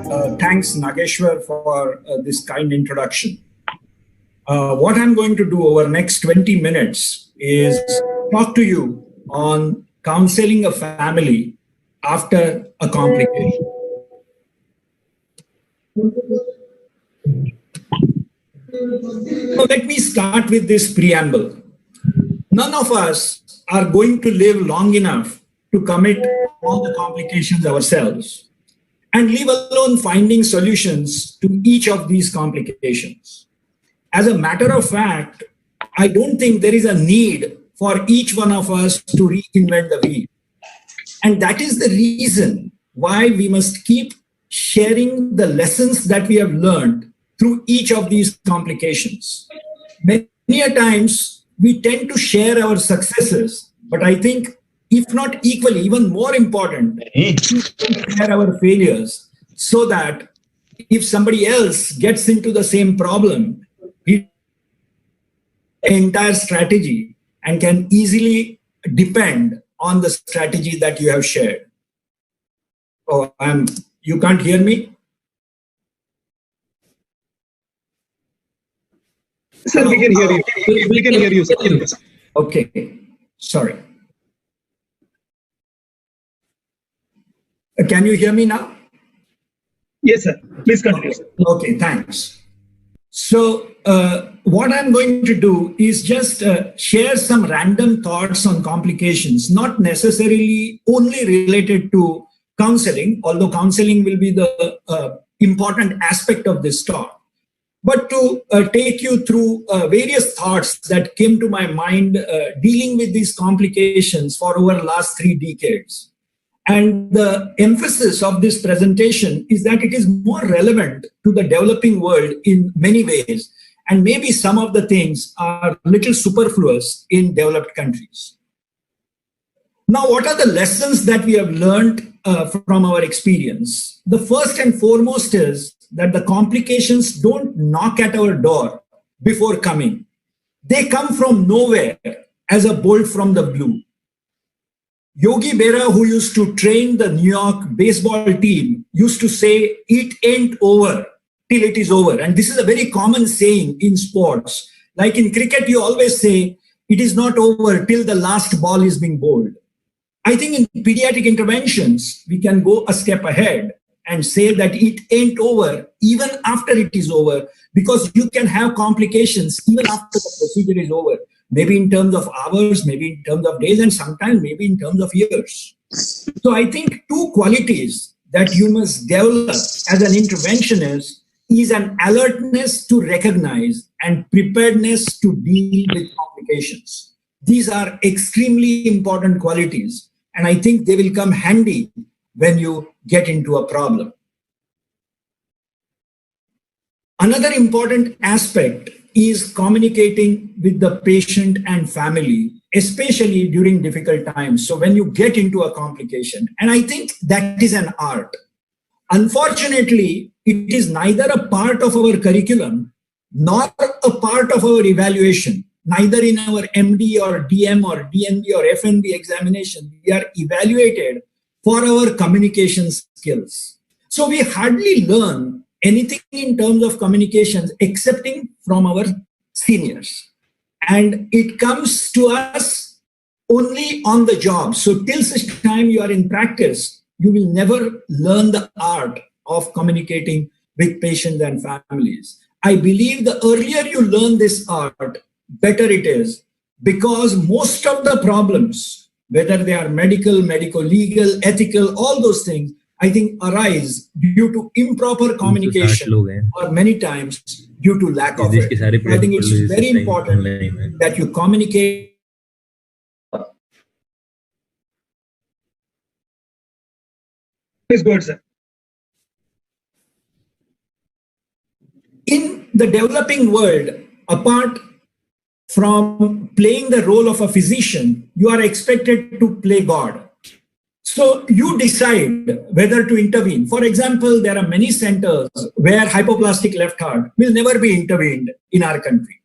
Thanks, Nageshwar, for this kind introduction. What I'm going to do over next 20 minutes is talk to you on counseling a family after a complication. So let me start with this preamble. None of us are going to live long enough to commit all the complications ourselves, and leave alone finding solutions to each of these complications. As a matter of fact, I don't think there is a need for each one of us to reinvent the wheel. And that is the reason why we must keep sharing the lessons that we have learned through each of these complications. Many a times we tend to share our successes, but I think if not equally, even more important, we share our failures so that if somebody else gets into the same problem, we entire strategy and can easily depend on the strategy that you have shared. Oh, you can't hear me? Sir, we can hear you. We can hear you, sir. Okay, sorry. Can you hear me now? Yes, sir. Please continue. Okay, thanks. So what I'm going to do is just share some random thoughts on complications, not necessarily only related to counseling, although counseling will be the important aspect of this talk, but to take you through various thoughts that came to my mind dealing with these complications for over the last 3 decades. And the emphasis of this presentation is that it is more relevant to the developing world in many ways. And maybe some of the things are a little superfluous in developed countries. Now, what are the lessons that we have learned from our experience? The first and foremost is that the complications don't knock at our door before coming. They come from nowhere as a bolt from the blue. Yogi Berra, who used to train the New York baseball team, used to say, "It ain't over till it is over." And this is a very common saying in sports. Like in cricket, you always say, "It is not over till the last ball is being bowled." I think in pediatric interventions, we can go a step ahead and say that it ain't over even after it is over, because you can have complications even after the procedure is over. Maybe in terms of hours, maybe in terms of days, and sometimes maybe in terms of years. So I think 2 qualities that you must develop as an interventionist is an alertness to recognize and preparedness to deal with complications. These are extremely important qualities, and I think they will come handy when you get into a problem. Another important aspect is communicating with the patient and family, especially during difficult times. So when you get into a complication, and I think that is an art. Unfortunately, it is neither a part of our curriculum nor a part of our evaluation. Neither in our MD or DM or DNB or FNB examination, we are evaluated for our communication skills. So we hardly learn anything in terms of communications excepting from our seniors. And it comes to us only on the job. So till such time you are in practice, you will never learn the art of communicating with patients and families. I believe the earlier you learn this art, better it is, because most of the problems, whether they are medical, legal, ethical, all those things, I think arise due to improper communication or many times due to lack of it. I think it's very important that you communicate. Please go ahead, sir. In the developing world, apart from playing the role of a physician, you are expected to play God. So you decide whether to intervene. For example, there are many centers where hypoplastic left heart will never be intervened in our country.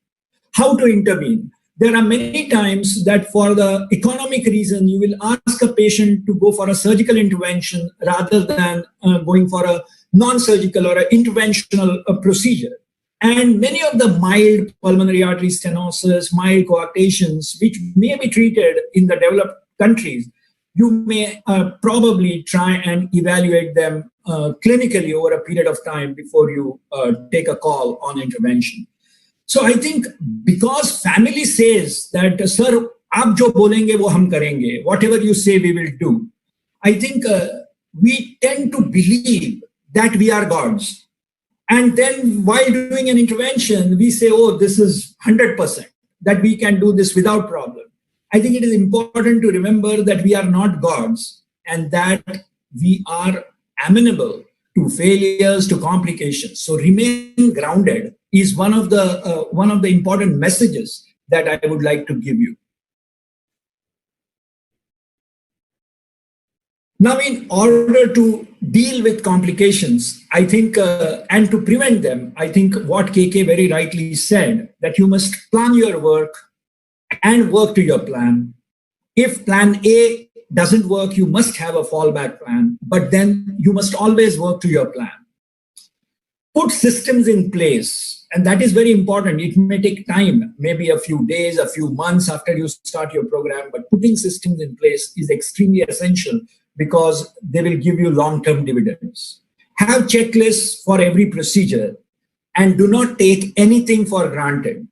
How to intervene? There are many times that for the economic reason, you will ask a patient to go for a surgical intervention rather than going for a non-surgical or an interventional procedure. And many of the mild pulmonary artery stenosis, mild coarctations, which may be treated in the developed countries, you may probably try and evaluate them clinically over a period of time before you take a call on intervention. So I think because family says that, sir, aap jo bolenge wo hum karenge, whatever you say we will do, I think we tend to believe that we are gods. And then while doing an intervention, we say, oh, this is 100%, that we can do this without problem. I think it is important to remember that we are not gods and that we are amenable to failures, to complications. So remain grounded is one of the important messages that I would like to give you. Now, in order to deal with complications, I think, and to prevent them, I think what KK very rightly said, that you must plan your work and work to your plan. If plan A doesn't work, you must have a fallback plan, but then you must always work to your plan. Put systems in place, and that is very important. It may take time, maybe a few days, a few months after you start your program, but putting systems in place is extremely essential because they will give you long-term dividends. Have checklists for every procedure and do not take anything for granted.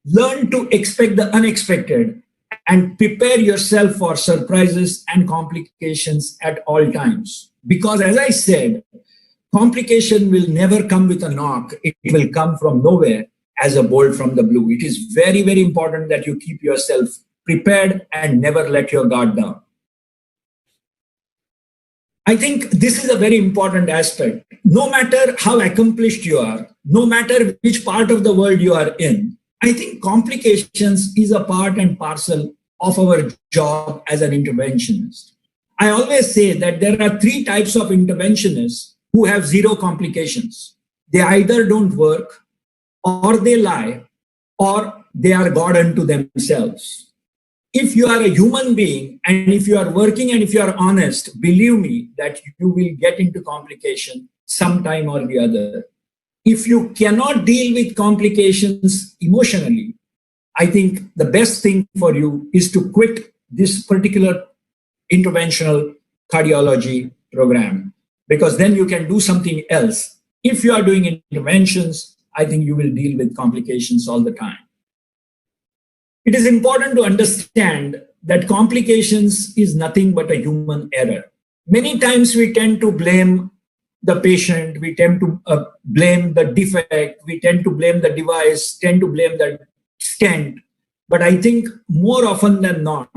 Learn to expect the unexpected and prepare yourself for surprises and complications at all times. Because as I said, complication will never come with a knock. It will come from nowhere as a bolt from the blue. It is very, very important that you keep yourself prepared and never let your guard down. I think this is a very important aspect. No matter how accomplished you are, no matter which part of the world you are in, I think complications is a part and parcel of our job as an interventionist. I always say that there are three types of interventionists who have zero complications. They either don't work, or they lie, or they are God unto themselves. If you are a human being and if you are working and if you are honest, believe me that you will get into complication sometime or the other. If you cannot deal with complications emotionally, I think the best thing for you is to quit this particular interventional cardiology program, because then you can do something else. If you are doing interventions, I think you will deal with complications all the time. It is important to understand that complications is nothing but a human error. Many times we tend to blame the patient, we tend to blame the defect, we tend to blame the device, tend to blame the stent. But I think more often than not,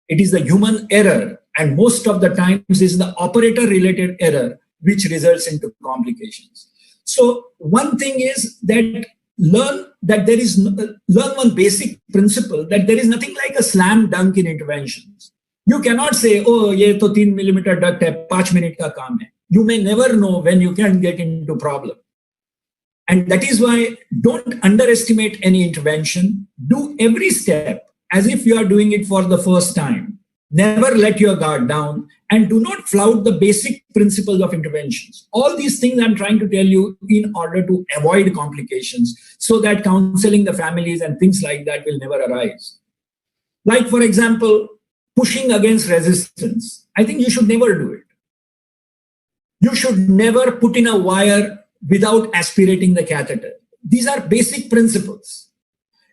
it is the human error, and most of the times is the operator-related error which results into complications. So one thing is that learn one basic principle that there is nothing like a slam dunk in interventions. You cannot say, oh, ye to 3 millimeter duct hai, 5 minute ka kaam hai. You may never know when you can get into problem. And that is why don't underestimate any intervention. Do every step as if you are doing it for the first time. Never let your guard down and do not flout the basic principles of interventions. All these things I'm trying to tell you in order to avoid complications so that counseling the families and things like that will never arise. Like, for example, pushing against resistance. I think you should never do it. You should never put in a wire without aspirating the catheter. These are basic principles.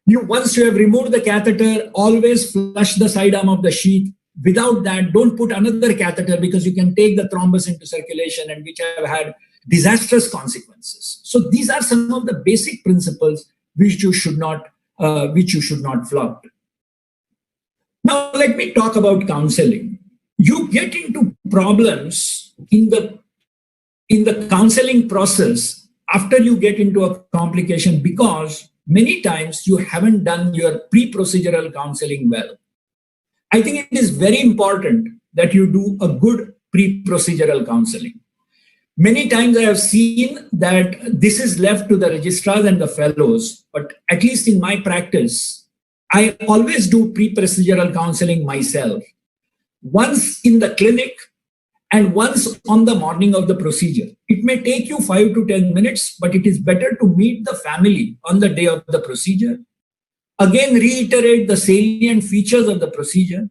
Once you have removed the catheter, always flush the side arm of the sheath. Without that, don't put another catheter because you can take the thrombus into circulation and which have had disastrous consequences. So these are some of the basic principles which you should not flout. Now let me talk about counseling. You get into problems in the counseling process after you get into a complication because many times you haven't done your pre-procedural counseling well. I think it is very important that you do a good pre-procedural counseling. Many times I have seen that this is left to the registrars and the fellows, but at least in my practice, I always do pre-procedural counseling myself. Once in the clinic and once on the morning of the procedure. It may take you 5 to 10 minutes, but it is better to meet the family on the day of the procedure. Again, reiterate the salient features of the procedure.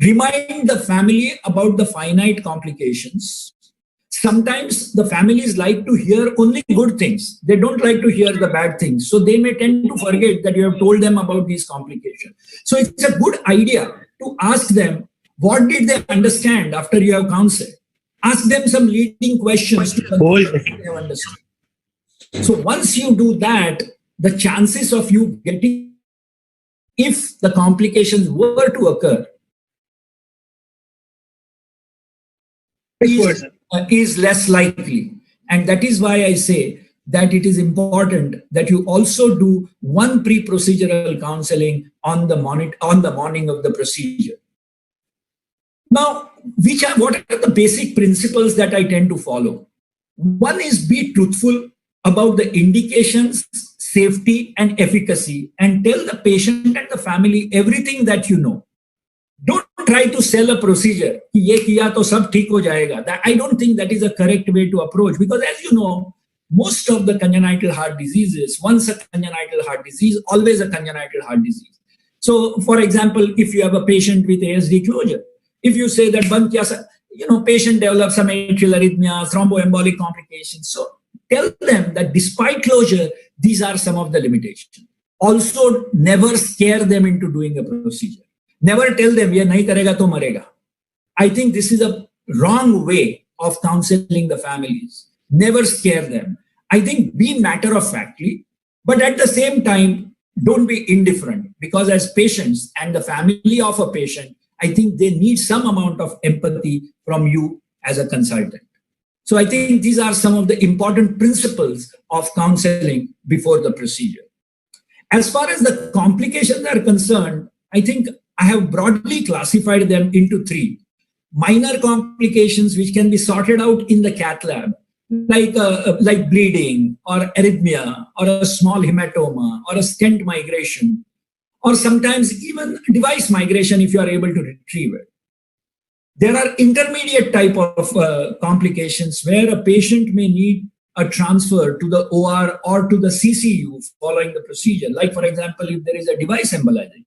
Remind the family about the finite complications. Sometimes the families like to hear only good things. They don't like to hear the bad things. So they may tend to forget that you have told them about these complications. So it's a good idea to ask them, what did they understand after you have counseled? Ask them some leading questions to confirm what they have understood. So once you do that, the chances of you getting, if the complications were to occur, is less likely. And that is why I say that it is important that you also do one pre-procedural counseling on the morning of the procedure. Now, what are the basic principles that I tend to follow? One is be truthful about the indications, safety, and efficacy, and tell the patient and the family everything that you know. Don't try to sell a procedure. Ye kiya to sab theek ho jayega. I don't think that is a correct way to approach, because as you know, most of the congenital heart diseases, once a congenital heart disease, always a congenital heart disease. So, for example, if you have a patient with ASD closure, if you say that patient develops some atrial arrhythmia, thromboembolic complications, so tell them that despite closure, these are some of the limitations. Also, never scare them into doing a procedure. Never tell them, ye nahi karega to marega. I think this is a wrong way of counseling the families. Never scare them. I think be matter-of-factly, but at the same time, don't be indifferent, because as patients and the family of a patient, I think they need some amount of empathy from you as a consultant. So I think these are some of the important principles of counseling before the procedure. As far as the complications are concerned, I think I have broadly classified them into three. Minor complications which can be sorted out in the cath lab, like bleeding or arrhythmia or a small hematoma or a stent migration, or sometimes even device migration if you are able to retrieve it. There are intermediate type of complications where a patient may need a transfer to the OR or to the CCU following the procedure. Like, for example, if there is a device embolization,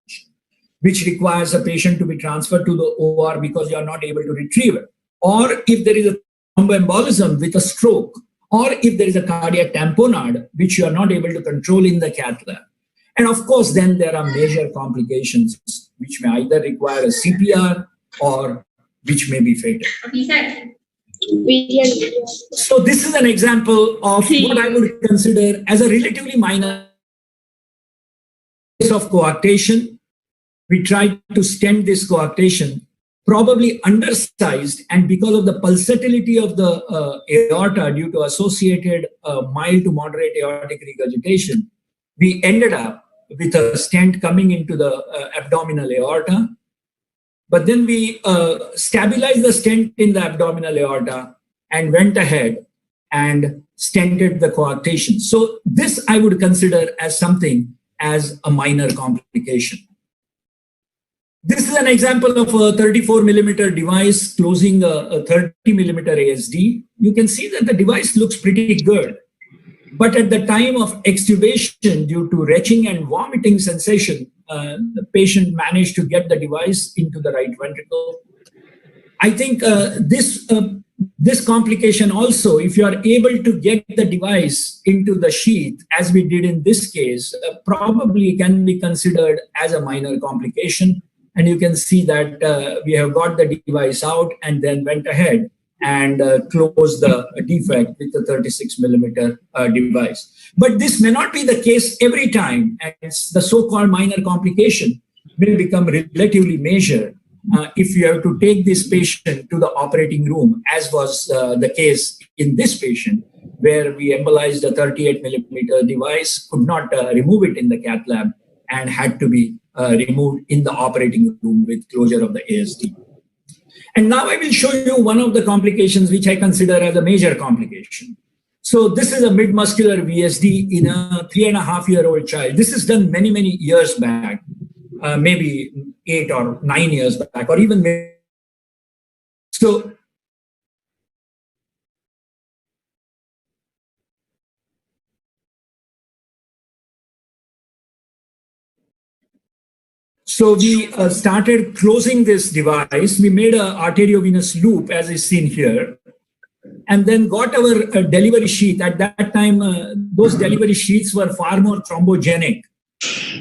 which requires a patient to be transferred to the OR because you are not able to retrieve it. Or if there is a thromboembolism with a stroke, or if there is a cardiac tamponade, which you are not able to control in the cath lab. And of course, then there are major complications, which may either require a CPR or which may be fatal. So this is an example of what I would consider as a relatively minor case of coarctation. We tried to stent this coarctation, probably undersized, and because of the pulsatility of the aorta due to associated mild to moderate aortic regurgitation, we ended up with a stent coming into the abdominal aorta. But then we stabilized the stent in the abdominal aorta and went ahead and stented the coarctation. So this I would consider as something as a minor complication. This is an example of a 34 millimeter device closing a 30 millimeter ASD. You can see that the device looks pretty good. But at the time of extubation, due to retching and vomiting sensation, the patient managed to get the device into the right ventricle. I think this complication also, if you are able to get the device into the sheath, as we did in this case, probably can be considered as a minor complication. And you can see that we have got the device out and then went ahead and closed the defect with the 36 millimeter device. But this may not be the case every time, and the so-called minor complication will become relatively major if you have to take this patient to the operating room, as was the case in this patient, where we embolized a 38 millimeter device, could not remove it in the cath lab, and had to be removed in the operating room with closure of the ASD. And now I will show you one of the complications which I consider as a major complication. So this is a mid-muscular VSD in a 3.5-year-old child. This is done many, many years back, maybe 8 or 9 years back, or even maybe. So So we started closing this device. We made an arteriovenous loop, as is seen here, and then got our delivery sheath. At that time, those delivery sheaths were far more thrombogenic.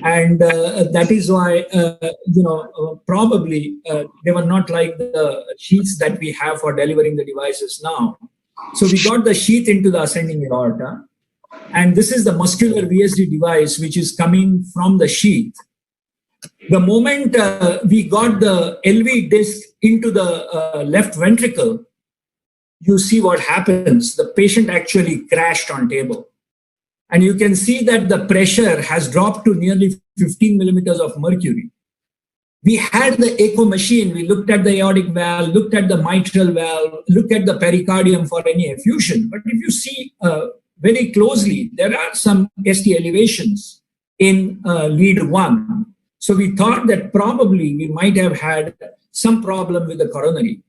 And that is why, probably they were not like the sheaths that we have for delivering the devices now. So we got the sheath into the ascending aorta. And this is the muscular VSD device, which is coming from the sheath. The moment we got the LV disc into the left ventricle, you see what happens. The patient actually crashed on table. And you can see that the pressure has dropped to nearly 15 millimeters of mercury. We had the echo machine. We looked at the aortic valve, looked at the mitral valve, looked at the pericardium for any effusion. But if you see very closely, there are some ST elevations in lead 1. So we thought that probably we might have had some problem with the coronary.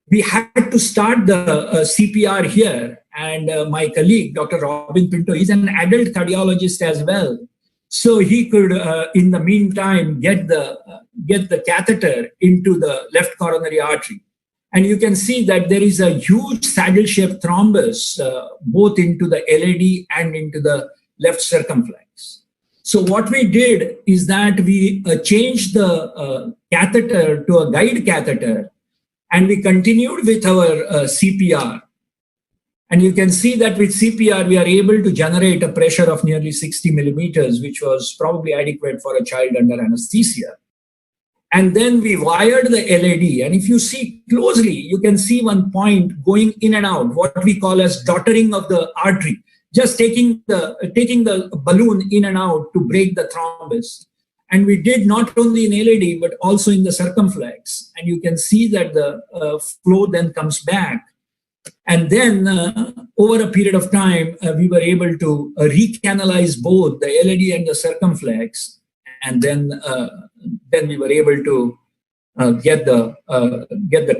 We had to start the CPR here, and my colleague, Dr. Robin Pinto, is an adult cardiologist as well. So he could, in the meantime, get the catheter into the left coronary artery. And you can see that there is a huge saddle-shaped thrombus, both into the LAD and into the left circumflex. So what we did is that we changed the catheter to a guide catheter, and we continued with our CPR. And you can see that with CPR, we are able to generate a pressure of nearly 60 millimeters, which was probably adequate for a child under anesthesia. And then we wired the LAD. And if you see closely, you can see one point going in and out, what we call as dottering of the artery, just taking the balloon in and out to break the thrombus. And we did not only in LAD, but also in the circumflex. And you can see that the flow then comes back. And then over a period of time, we were able to recanalize both the LAD and the circumflex. And then we were able to get the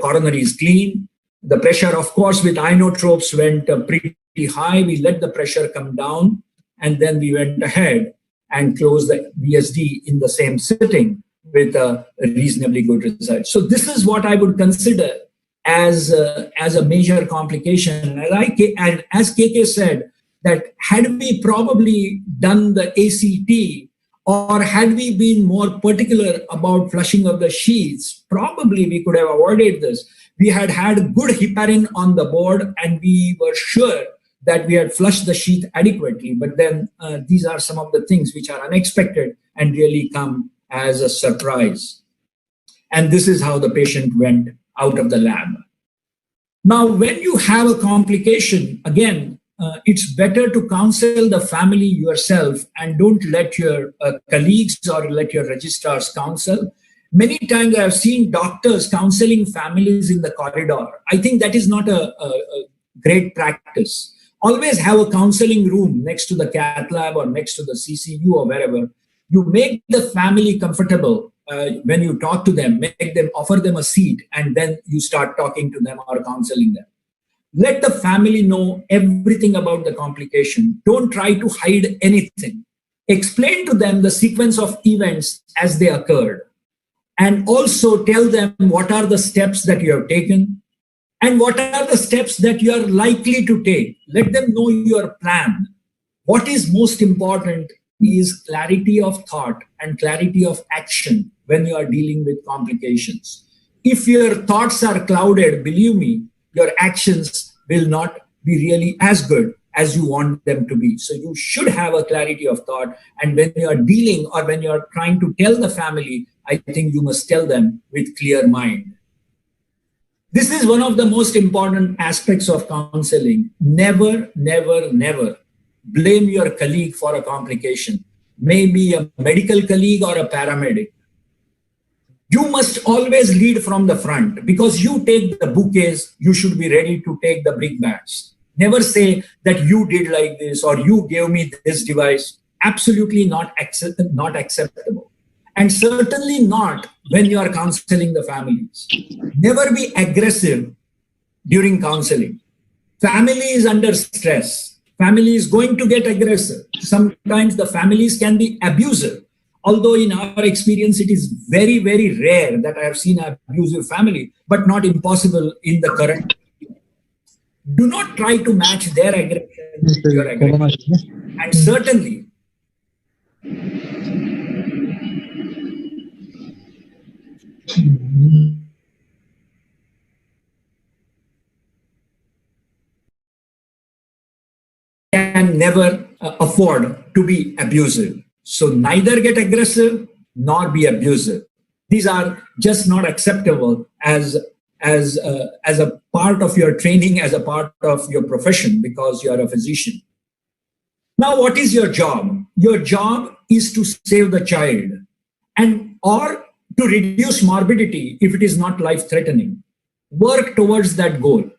coronaries clean. The pressure, of course, with inotropes went pretty high. We let the pressure come down, and then we went ahead and closed the VSD in the same sitting with a reasonably good result. So this is what I would consider as a major complication. And as KK said, that had we probably done the ACT, or had we been more particular about flushing of the sheaths, probably we could have avoided this. We had good heparin on the board, and we were sure that we had flushed the sheath adequately. But then these are some of the things which are unexpected and really come as a surprise. And this is how the patient went out of the lab. Now, when you have a complication, again, it's better to counsel the family yourself and don't let your colleagues or let your registrars counsel. Many times I have seen doctors counseling families in the corridor. I think that is not a great practice. Always have a counseling room next to the cath lab or next to the CCU or wherever. You make the family comfortable when you talk to them, offer them a seat, and then you start talking to them or counseling them. Let the family know everything about the complication. Don't try to hide anything. Explain to them the sequence of events as they occurred. And also tell them what are the steps that you have taken and what are the steps that you are likely to take. Let them know your plan. What is most important is clarity of thought and clarity of action when you are dealing with complications. If your thoughts are clouded, believe me, your actions will not be really as good as you want them to be. So you should have a clarity of thought. And when you are dealing or when you are trying to tell the family, I think you must tell them with clear mind. This is one of the most important aspects of counseling. Never, never, never blame your colleague for a complication. Maybe a medical colleague or a paramedic. You must always lead from the front because you take the bouquets, you should be ready to take the brickbats. Never say that you did like this or you gave me this device. Absolutely not acceptable. And certainly not when you are counseling the families. Never be aggressive during counseling. Family is under stress. Family is going to get aggressive. Sometimes the families can be abusive. although in our experience it is very, very rare that I have seen an abusive family, but not impossible in the current. Do not try to match their aggression with your aggression. And certainly, can never afford to be abusive. So neither get aggressive nor be abusive. These are just not acceptable as a part of your training, as a part of your profession, because you are a physician. Now, what is your job? Your job is to save the child and or to reduce morbidity if it is not life-threatening. Work towards that goal.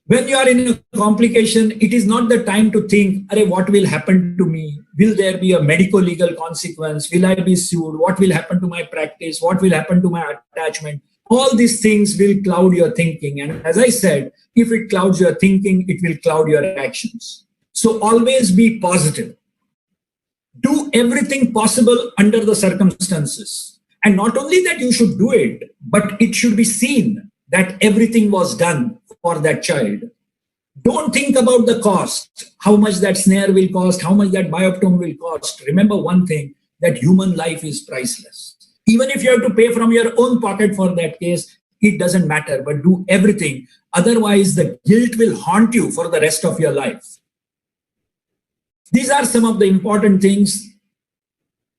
When you are in a complication, it is not the time to think, what will happen to me? Will there be a medico-legal consequence? Will I be sued? What will happen to my practice? What will happen to my attachment? All these things will cloud your thinking. And as I said, if it clouds your thinking, it will cloud your actions. So always be positive. Do everything possible under the circumstances. And not only that you should do it, but it should be seen that everything was done for that child. Don't think about the cost, how much that snare will cost, how much that bioptome will cost. Remember one thing, that human life is priceless. Even if you have to pay from your own pocket for that case, it doesn't matter, but do everything. Otherwise, the guilt will haunt you for the rest of your life. These are some of the important things.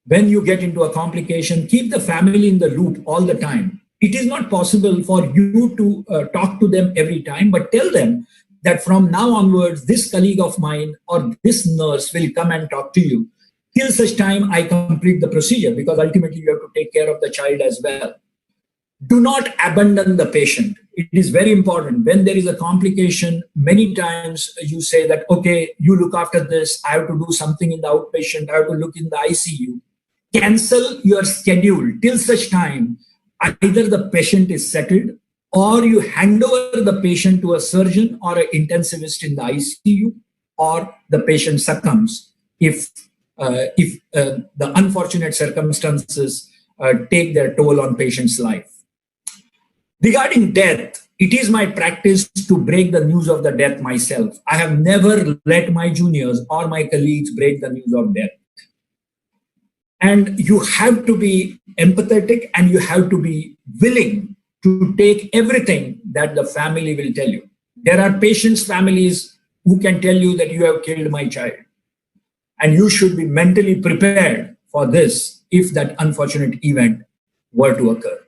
When you get into a complication, keep the family in the loop all the time. It is not possible for you to talk to them every time, but tell them that from now onwards, this colleague of mine or this nurse will come and talk to you till such time I complete the procedure, because ultimately you have to take care of the child as well. Do not abandon the patient. It is very important. When there is a complication, many times you say that, okay, you look after this, I have to do something in the outpatient, I have to look in the ICU. Cancel your schedule till such time either the patient is settled or you hand over the patient to a surgeon or an intensivist in the ICU, or the patient succumbs if the unfortunate circumstances take their toll on patient's life. Regarding death, it is my practice to break the news of the death myself. I have never let my juniors or my colleagues break the news of death. And you have to be empathetic and you have to be willing to take everything that the family will tell you. There are patients' families who can tell you that you have killed my child. And you should be mentally prepared for this if that unfortunate event were to occur.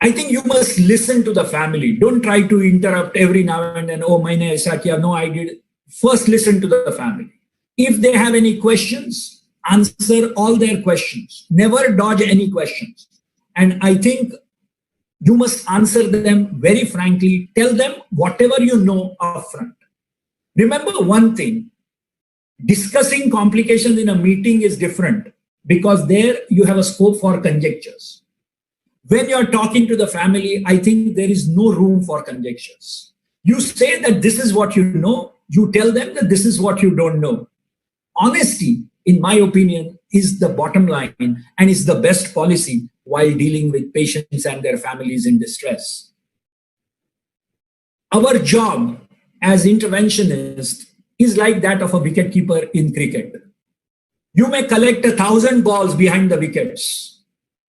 I think you must listen to the family. Don't try to interrupt every now and then. Oh, maine aisa kiya, no, I did. First, listen to the family. If they have any questions, answer all their questions. Never dodge any questions. And I think you must answer them very frankly. Tell them whatever you know upfront. Remember one thing, discussing complications in a meeting is different, because there you have a scope for conjectures. When you're talking to the family, I think there is no room for conjectures. You say that this is what you know. You tell them that this is what you don't know. Honesty, in my opinion, is the bottom line and is the best policy while dealing with patients and their families in distress. Our job as interventionists is like that of a wicketkeeper in cricket. You may collect 1,000 balls behind the wickets,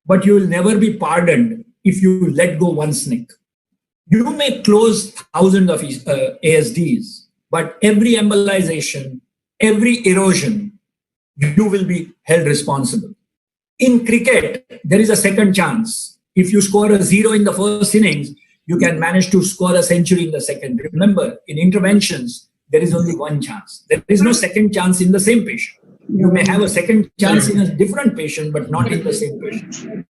but you will never be pardoned if you let go one snake. You may close thousands of ASDs, but every embolization, every erosion, you will be held responsible. In cricket, there is a second chance. If you score a 0 in the first innings, you can manage to score a century in the second. Remember, in interventions, there is only one chance. There is no second chance in the same patient. You may have a second chance in a different patient, but not in the same patient.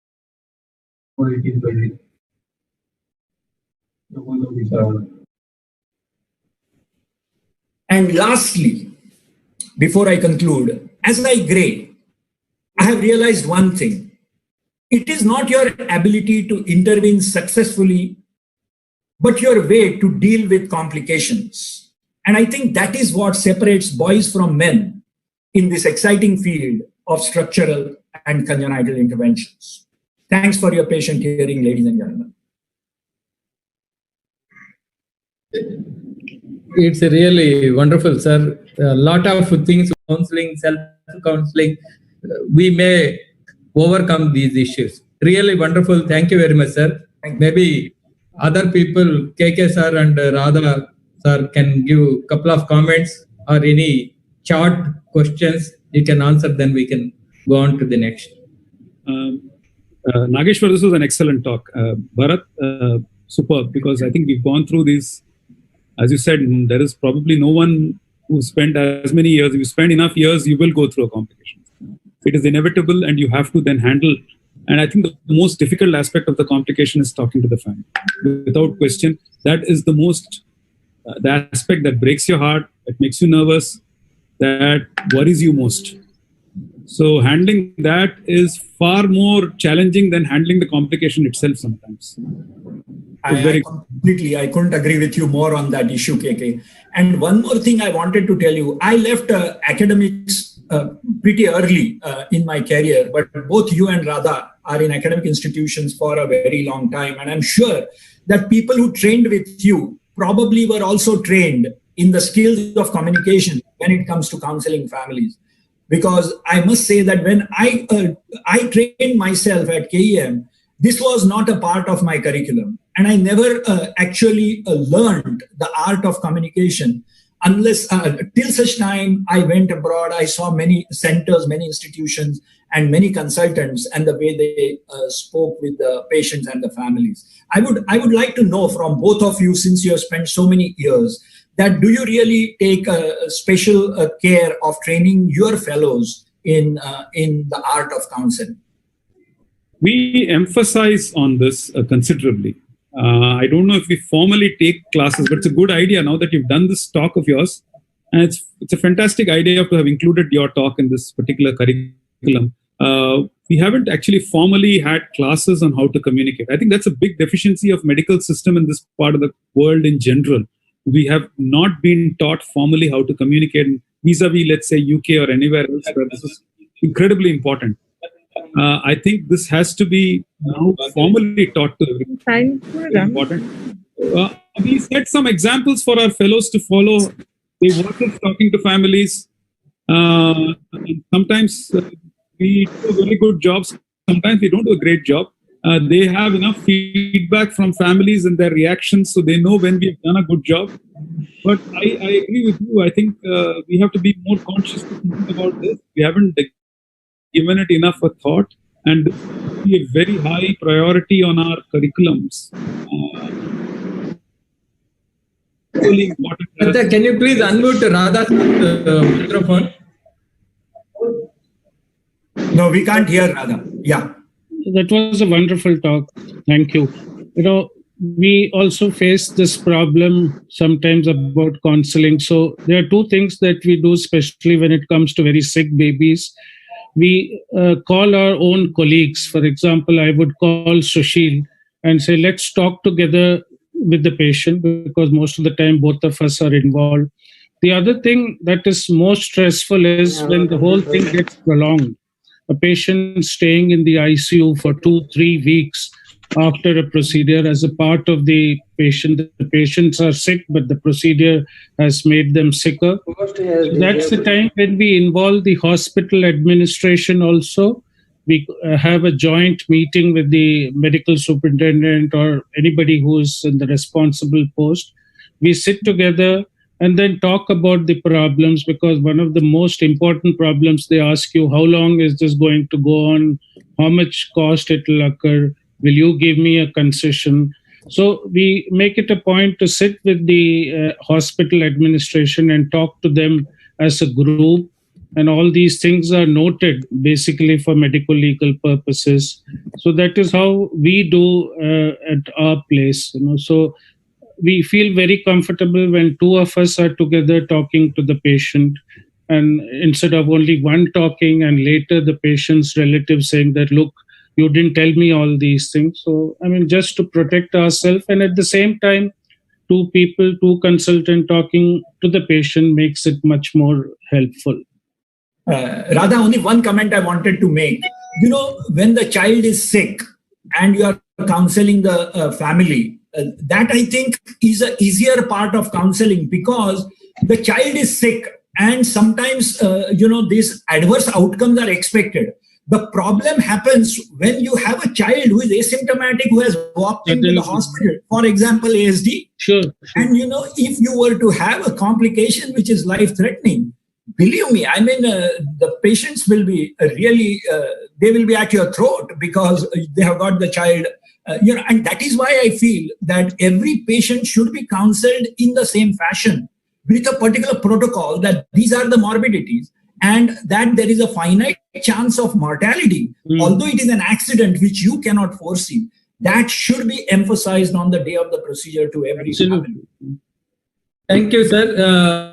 And lastly, before I conclude, as I grade, I have realized one thing. It is not your ability to intervene successfully, but your way to deal with complications. And I think that is what separates boys from men in this exciting field of structural and congenital interventions. Thanks for your patient hearing, ladies and gentlemen. It's really wonderful, sir. A lot of things, counseling, self-counseling, we may overcome these issues. Really wonderful. Thank you very much, sir. Maybe other people, KK sir and Radha sir, can give a couple of comments or any short questions you can answer, then we can go on to the next. Nageshwar, this was an excellent talk. Bharat, superb, because I think we've gone through these. As you said, there is probably no one who spent as many years. If you spend enough years, you will go through a complication. It is inevitable, and you have to then handle. And I think the most difficult aspect of the complication is talking to the family. Without question, that is the most, the aspect that breaks your heart, that makes you nervous, that worries you most. So handling that is far more challenging than handling the complication itself sometimes. I couldn't agree with you more on that issue, KK. And one more thing I wanted to tell you, I left academics pretty early in my career, but both you and Radha are in academic institutions for a very long time. And I'm sure that people who trained with you probably were also trained in the skills of communication when it comes to counseling families. Because I must say that when I trained myself at KEM, this was not a part of my curriculum. And I never actually learned the art of communication unless till such time I went abroad. I saw many centers, many institutions, and many consultants, and the way they spoke with the patients and the families. I would like to know from both of you, since you have spent so many years, that do you really take special care of training your fellows in the art of counseling? We emphasize on this considerably. I don't know if we formally take classes, but it's a good idea now that you've done this talk of yours. And it's a fantastic idea to have included your talk in this particular curriculum. We haven't actually formally had classes on how to communicate. I think that's a big deficiency of medical system in this part of the world in general. We have not been taught formally how to communicate vis-a-vis, let's say, UK or anywhere else where this is incredibly important. I think this has to be now formally taught to everyone. Important. We set some examples for our fellows to follow. They work with talking to families. Sometimes we do a very good job. Sometimes we don't do a great job. They have enough feedback from families and their reactions, so they know when we've done a good job. But I agree with you. I think we have to be more conscious to think about this. We haven't given it enough a thought, and this will be a very high priority on our curriculums. Can you please unmute Radha's microphone? No, we can't hear Radha. Yeah. That was a wonderful talk. Thank you. We also face this problem sometimes about counseling. So there are two things that we do, especially when it comes to very sick babies. We call our own colleagues. For example, I would call Sushil and say, let's talk together with the patient, because most of the time both of us are involved. The other thing that is most stressful is when the whole thing gets prolonged. A patient staying in the ICU for 2-3 weeks after a procedure as a part of the patient. The patients are sick, but the procedure has made them sicker. So that's the time when we involve the hospital administration also. We have a joint meeting with the medical superintendent or anybody who is in the responsible post. We sit together and then talk about the problems, because one of the most important problems, they ask you, how long is this going to go on? How much cost it will occur? Will you give me a concession? So we make it a point to sit with the hospital administration and talk to them as a group. And all these things are noted basically for medical legal purposes. So that is how we do at our place. So we feel very comfortable when two of us are together talking to the patient, and instead of only one talking and later the patient's relative saying that, look, you didn't tell me all these things. So, just to protect ourselves, and at the same time, two consultants talking to the patient makes it much more helpful. Radha, only one comment I wanted to make. You know, when the child is sick and you are counseling the family, that I think is a easier part of counseling, because the child is sick and sometimes, these adverse outcomes are expected. The problem happens when you have a child who is asymptomatic, who has walked into the hospital, for example, ASD. Sure. And, if you were to have a complication which is life-threatening, believe me, I mean, the patients will be really, they will be at your throat because they have got the child, and that is why I feel that every patient should be counseled in the same fashion with a particular protocol, that these are the morbidities and that there is a finite chance of mortality, although it is an accident which you cannot foresee. That should be emphasized on the day of the procedure to every family. Thank you, sir.